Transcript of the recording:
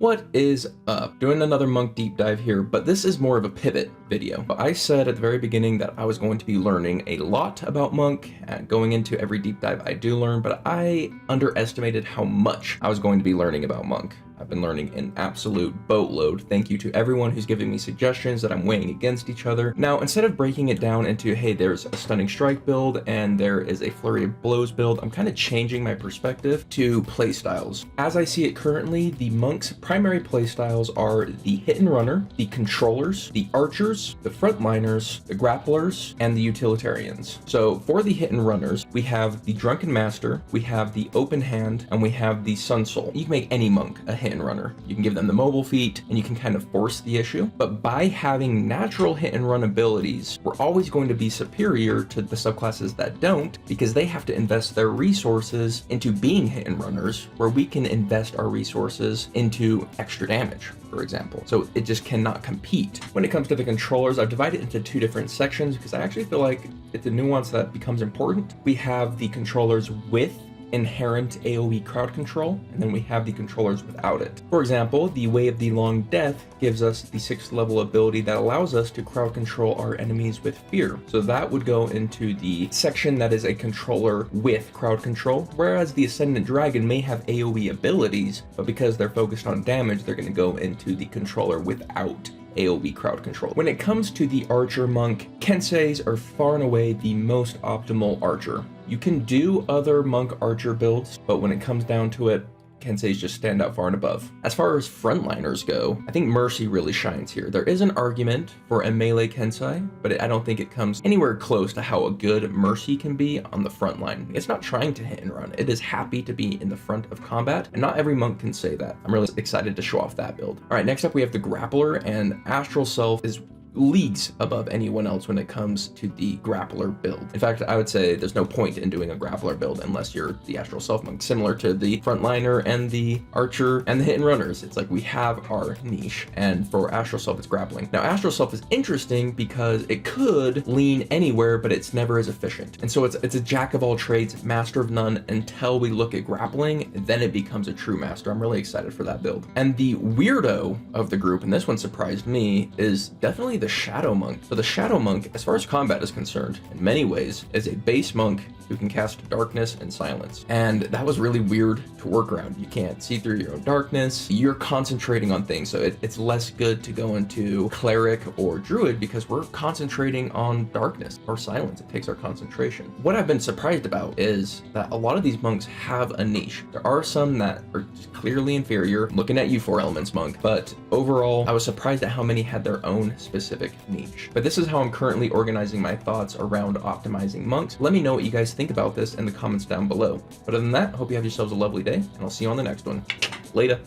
What is up? Doing another monk deep dive here, but this is more of a pivot video. I said at the very beginning that I was going to be learning a lot about monk, going into every deep dive I do learn, but I underestimated how much I was going to be learning about monk. I've been learning an absolute boatload. Thank you to everyone who's giving me suggestions that I'm weighing against each other. Now, instead of breaking it down into, hey, there's a stunning strike build and there is a flurry of blows build, I'm kind of changing my perspective to playstyles. As I see it currently, the monk's primary playstyles are the hit and runner, the controllers, the archers, the frontliners, the grapplers, and the utilitarians. So for the hit and runners, we have the drunken master, we have the open hand, and we have the sun soul. You can make any monk a hit and runner. You can give them the mobile feat and you can kind of force the issue, but by having natural hit and run abilities, we're always going to be superior to the subclasses that don't, because they have to invest their resources into being hit and runners, where we can invest our resources into extra damage, for example. So it just cannot compete. When it comes to the controllers, I've divided it into two different sections because I actually feel like it's a nuance that becomes important. We have the controllers with inherent AoE crowd control, and then we have the controllers without it. For example, the Way of the Long Death gives us the 6th level ability that allows us to crowd control our enemies with fear. So that would go into the section that is a controller with crowd control, whereas the Ascendant Dragon may have AoE abilities, but because they're focused on damage, they're going to go into the controller without AoE crowd control. When it comes to the archer monk, Kenseis are far and away the most optimal archer. You can do other monk archer builds, but when it comes down to it, Kenseis just stand out far and above. As far as frontliners go, I think Mercy really shines here. There is an argument for a melee Kensei, but I don't think it comes anywhere close to how a good Mercy can be on the front line. It's not trying to hit and run. It is happy to be in the front of combat, and not every monk can say that. I'm really excited to show off that build. All right, next up we have the Grappler, and Astral Self is leagues above anyone else when it comes to the grappler build. In fact, I would say there's no point in doing a grappler build unless you're the Astral Self monk, similar to the frontliner and the archer and the hit and runners. It's like we have our niche, and for Astral Self it's grappling. Now Astral Self is interesting because it could lean anywhere, but it's never as efficient. And so it's a jack of all trades, master of none, until we look at grappling, then it becomes a true master. I'm really excited for that build. And the weirdo of the group, and this one surprised me, is definitely the Shadow Monk. So the Shadow Monk, as far as combat is concerned, in many ways, is a base monk who can cast darkness and silence. And that was really weird to work around. You can't see through your own darkness. You're concentrating on things. So it's less good to go into cleric or druid because we're concentrating on darkness or silence. It takes our concentration. What I've been surprised about is that a lot of these monks have a niche. There are some that are just clearly inferior. I'm looking at you, 4 Elements monk, but overall, I was surprised at how many had their own specific niche. But this is how I'm currently organizing my thoughts around optimizing monks. Let me know what you guys think about this in the comments down below. But other than that, I hope you have yourselves a lovely day, and I'll see you on the next one. Later.